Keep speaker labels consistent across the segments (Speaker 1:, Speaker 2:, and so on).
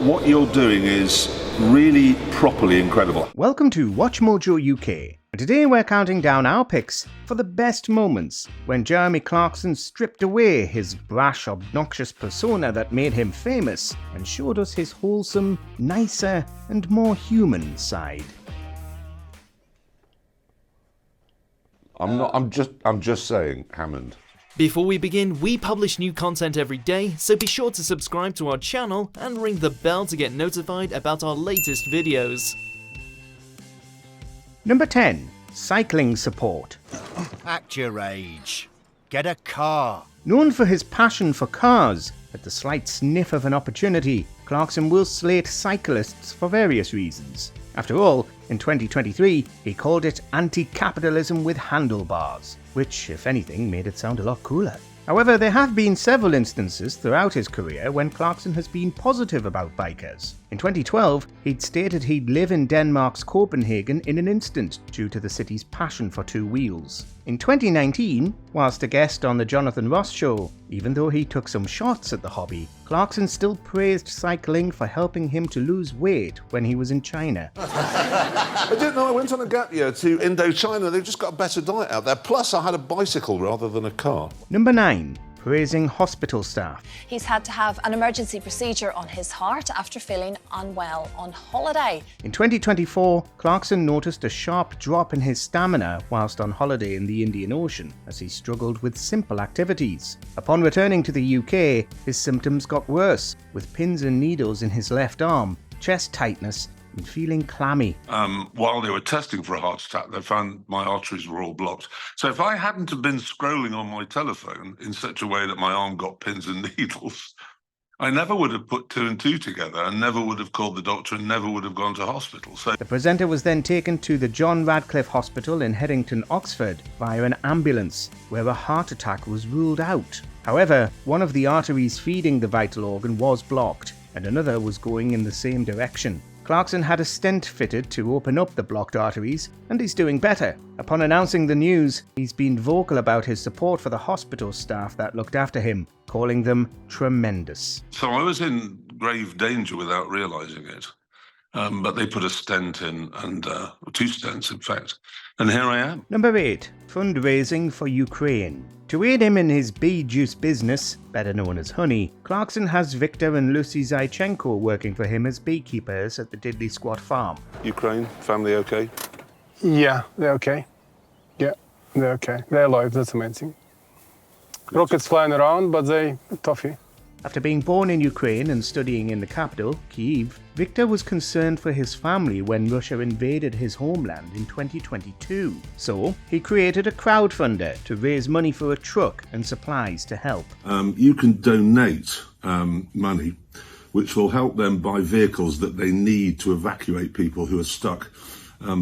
Speaker 1: What you're doing is really properly incredible.
Speaker 2: Welcome to WatchMojoUK. Today we're counting down our picks for the best moments when Jeremy Clarkson stripped away his brash, obnoxious persona that made him famous and showed us his wholesome, nicer and more human side.
Speaker 1: I'm just saying, Hammond.
Speaker 3: Before we begin, we publish new content every day, so be sure to subscribe to our channel and ring the bell to get notified about our latest videos.
Speaker 2: Number 10. Cycling support.
Speaker 4: Act your age. Get a car.
Speaker 2: Known for his passion for cars, at the slight sniff of an opportunity, Clarkson will slate cyclists for various reasons. After all, in 2023, he called it anti-capitalism with handlebars, which, if anything, made it sound a lot cooler. However, there have been several instances throughout his career when Clarkson has been positive about bikers. In 2012, he'd stated he'd live in Denmark's Copenhagen in an instant due to the city's passion for two wheels. In 2019, whilst a guest on the Jonathan Ross Show, even though he took some shots at the hobby, Clarkson still praised cycling for helping him to lose weight when he was in China.
Speaker 1: I didn't know I went on a gap year to Indochina. They've just got a better diet out there. Plus, I had a bicycle rather than a car.
Speaker 2: Number 9. Praising hospital staff.
Speaker 5: He's had to have an emergency procedure on his heart after feeling unwell on holiday.
Speaker 2: In 2024, Clarkson noticed a sharp drop in his stamina whilst on holiday in the Indian Ocean as he struggled with simple activities. Upon returning to the UK, his symptoms got worse, with pins and needles in his left arm, chest tightness, and feeling clammy.
Speaker 6: While they were testing for a heart attack, they found my arteries were all blocked. So if I hadn't have been scrolling on my telephone in such a way that my arm got pins and needles, I never would have put 2 and 2 together and never would have called the doctor and never would have gone to hospital. So
Speaker 2: the presenter was then taken to the John Radcliffe Hospital in Headington, Oxford, via an ambulance, where a heart attack was ruled out. However, one of the arteries feeding the vital organ was blocked, and another was going in the same direction. Clarkson had a stent fitted to open up the blocked arteries, and he's doing better. Upon announcing the news, he's been vocal about his support for the hospital staff that looked after him, calling them tremendous.
Speaker 6: So I was in grave danger without realising it. But they put a stent in, and 2 stents, in fact. And here I am.
Speaker 2: Number 8. Fundraising for Ukraine. To aid him in his bee juice business, better known as honey, Clarkson has Victor and Lucy Zychenko working for him as beekeepers at the Diddley Squat farm.
Speaker 1: Ukraine, family okay?
Speaker 7: Yeah, they're okay. Yeah, they're okay. They're alive, that's amazing. Rockets flying around, but they're toughy.
Speaker 2: After being born in Ukraine and studying in the capital, Kyiv, Victor was concerned for his family when Russia invaded his homeland in 2022. So, he created a crowdfunder to raise money for a truck and supplies to help.
Speaker 8: You can donate money, which will help them buy vehicles that they need to evacuate people who are stuck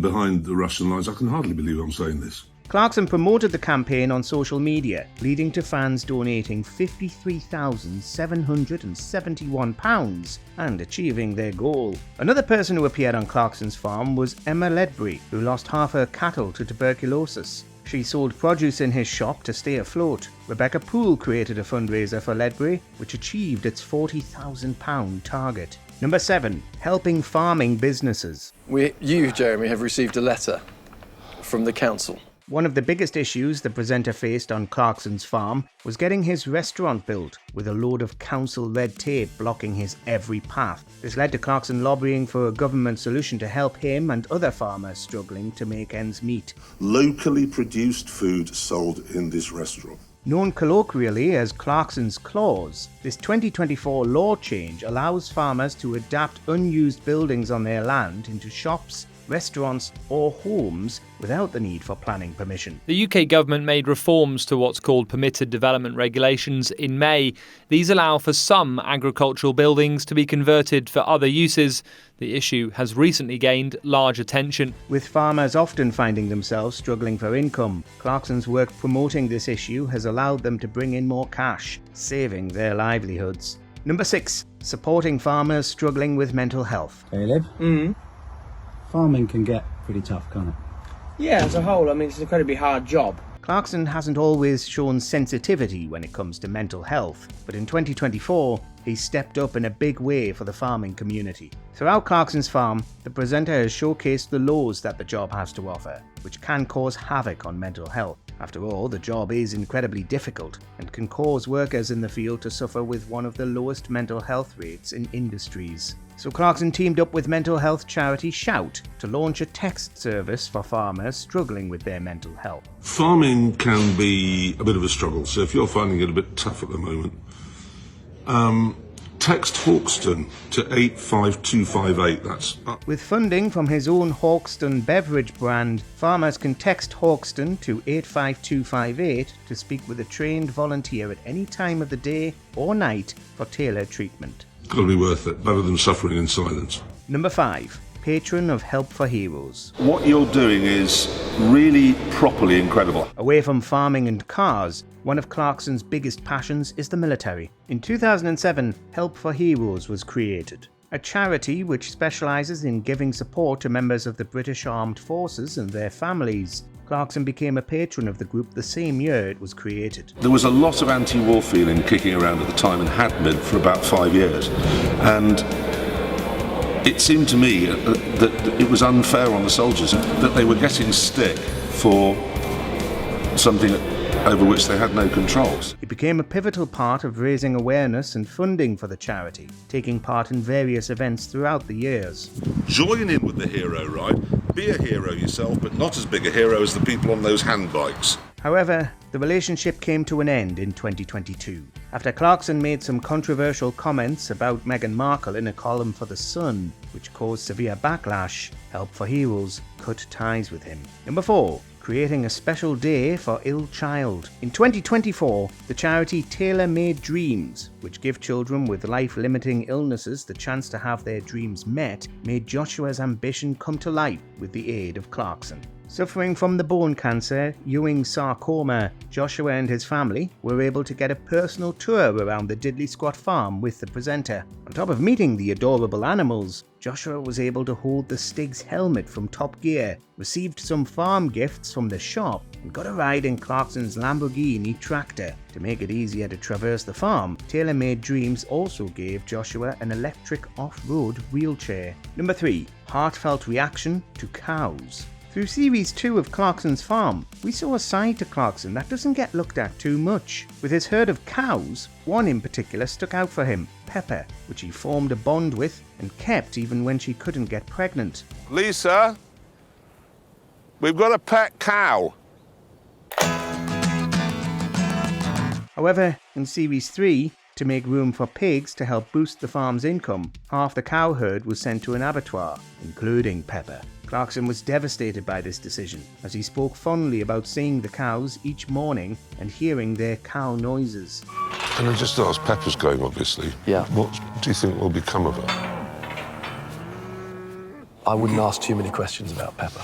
Speaker 8: behind the Russian lines. I can hardly believe I'm saying this.
Speaker 2: Clarkson promoted the campaign on social media, leading to fans donating £53,771 and achieving their goal. Another person who appeared on Clarkson's farm was Emma Ledbury, who lost half her cattle to tuberculosis. She sold produce in his shop to stay afloat. Rebecca Poole created a fundraiser for Ledbury, which achieved its £40,000 target. Number 7. Helping farming businesses.
Speaker 9: You, Jeremy, have received a letter from the council.
Speaker 2: One of the biggest issues the presenter faced on Clarkson's farm was getting his restaurant built, with a load of council red tape blocking his every path. This led to Clarkson lobbying for a government solution to help him and other farmers struggling to make ends meet.
Speaker 8: Locally produced food sold in this restaurant.
Speaker 2: Known colloquially as Clarkson's Clause, this 2024 law change allows farmers to adapt unused buildings on their land into shops, restaurants or homes without the need for planning permission.
Speaker 10: The UK government made reforms to what's called permitted development regulations in May. These allow for some agricultural buildings to be converted for other uses. The issue has recently gained large attention.
Speaker 2: With farmers often finding themselves struggling for income, Clarkson's work promoting this issue has allowed them to bring in more cash, saving their livelihoods. Number 6. Supporting farmers struggling with mental health.
Speaker 11: Hey, Liv. Farming can get pretty tough, can't it?
Speaker 12: Yeah, as a whole, I mean, it's an incredibly hard job.
Speaker 2: Clarkson hasn't always shown sensitivity when it comes to mental health, but in 2024, he stepped up in a big way for the farming community. Throughout Clarkson's farm, the presenter has showcased the lows that the job has to offer, which can cause havoc on mental health. After all, the job is incredibly difficult and can cause workers in the field to suffer with one of the lowest mental health rates in industries. So Clarkson teamed up with mental health charity Shout to launch a text service for farmers struggling with their mental health.
Speaker 8: Farming can be a bit of a struggle, so if you're finding it a bit tough at the moment, text Hawkston to 85258. That's up.
Speaker 2: With funding from his own Hawkston beverage brand, farmers can text Hawkston to 85258 to speak with a trained volunteer at any time of the day or night for tailored treatment.
Speaker 8: Got to be worth it, better than suffering in silence.
Speaker 2: Number 5. Patron of Help for Heroes.
Speaker 1: What you're doing is really properly incredible.
Speaker 2: Away from farming and cars, one of Clarkson's biggest passions is the military. In 2007, Help for Heroes was created, a charity which specialises in giving support to members of the British Armed Forces and their families. Clarkson became a patron of the group the same year it was created.
Speaker 1: There was a lot of anti-war feeling kicking around at the time and had been for about 5 years. And it seemed to me that it was unfair on the soldiers, that they were getting stick for something over which they had no controls.
Speaker 2: It became a pivotal part of raising awareness and funding for the charity, taking part in various events throughout the years.
Speaker 8: Join in with the hero ride. Be a hero yourself, but not as big a hero as the people on those hand bikes.
Speaker 2: However, the relationship came to an end in 2022, after Clarkson made some controversial comments about Meghan Markle in a column for The Sun, which caused severe backlash. Help for Heroes cut ties with him. Number 4. Creating a special day for ill child. In 2024, the charity Tailor Made Dreams, which give children with life-limiting illnesses the chance to have their dreams met, made Joshua's ambition come to life with the aid of Clarkson. Suffering from the bone cancer Ewing sarcoma, Joshua and his family were able to get a personal tour around the Diddley Squat farm with the presenter. On top of meeting the adorable animals, Joshua was able to hold the Stig's helmet from Top Gear, received some farm gifts from the shop, and got a ride in Clarkson's Lamborghini tractor. To make it easier to traverse the farm, Tailor Made Dreams also gave Joshua an electric off-road wheelchair. Number 3. Heartfelt reaction to cows. Through Series 2 of Clarkson's Farm, we saw a side to Clarkson that doesn't get looked at too much. With his herd of cows, one in particular stuck out for him, Pepper, which he formed a bond with and kept even when she couldn't get pregnant.
Speaker 1: Lisa, we've got a pet cow.
Speaker 2: However, in Series 3, to make room for pigs to help boost the farm's income, half the cow herd was sent to an abattoir, including Pepper. Clarkson was devastated by this decision, as he spoke fondly about seeing the cows each morning and hearing their cow noises.
Speaker 8: Can I just ask, Pepper's going, obviously.
Speaker 9: Yeah.
Speaker 8: What do you think will become of her?
Speaker 9: I wouldn't ask too many questions about Pepper.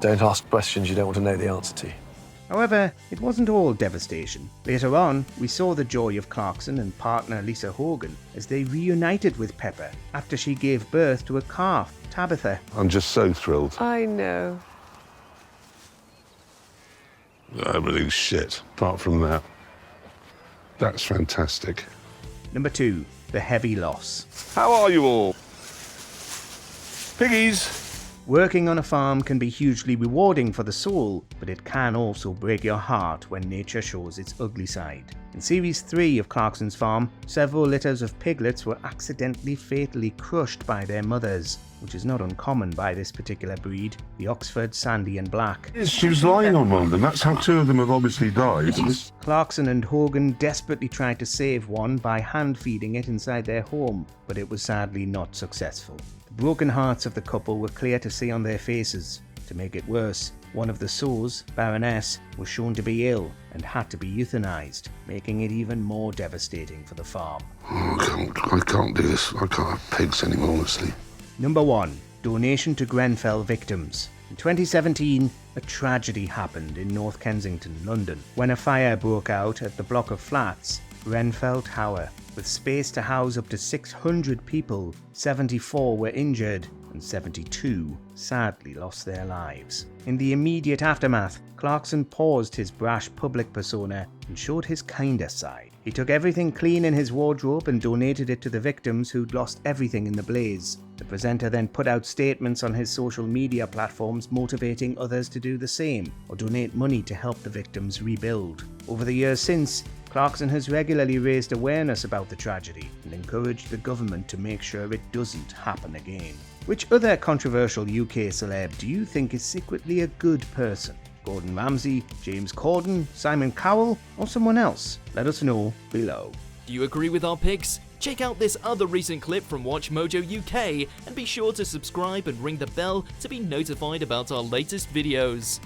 Speaker 9: Don't ask questions you don't want to know the answer to.
Speaker 2: However, it wasn't all devastation. Later on, we saw the joy of Clarkson and partner Lisa Hogan as they reunited with Pepper after she gave birth to a calf, Tabitha.
Speaker 8: I'm just so thrilled.
Speaker 13: I know.
Speaker 8: Everything's shit, apart from that. That's fantastic.
Speaker 2: Number 2. The heavy loss.
Speaker 1: How are you all? Piggies.
Speaker 2: Working on a farm can be hugely rewarding for the soul, but it can also break your heart when nature shows its ugly side. In Series 3 of Clarkson's Farm, several litters of piglets were accidentally fatally crushed by their mothers, which is not uncommon by this particular breed, the Oxford Sandy and Black.
Speaker 8: She was lying on one of them. That's how 2 of them have obviously died.
Speaker 2: Clarkson and Hogan desperately tried to save one by hand-feeding it inside their home, but it was sadly not successful. The broken hearts of the couple were clear to see on their faces. To make it worse, one of the sows, Baroness, was shown to be ill and had to be euthanized, making it even more devastating for the farm.
Speaker 8: I can't do this. I can't have pigs anymore, honestly.
Speaker 2: Number 1. Donation to Grenfell victims. In 2017, a tragedy happened in North Kensington, London, when a fire broke out at the block of flats, Grenfell Tower. With space to house up to 600 people, 74 were injured and 72 sadly lost their lives. In the immediate aftermath, Clarkson paused his brash public persona and showed his kinder side. He took everything clean in his wardrobe and donated it to the victims who'd lost everything in the blaze. The presenter then put out statements on his social media platforms motivating others to do the same or donate money to help the victims rebuild. Over the years since, Clarkson has regularly raised awareness about the tragedy and encouraged the government to make sure it doesn't happen again. Which other controversial UK celeb do you think is secretly a good person? Gordon Ramsay, James Corden, Simon Cowell, or someone else? Let us know below.
Speaker 3: Do you agree with our picks? Check out this other recent clip from WatchMojoUK and be sure to subscribe and ring the bell to be notified about our latest videos.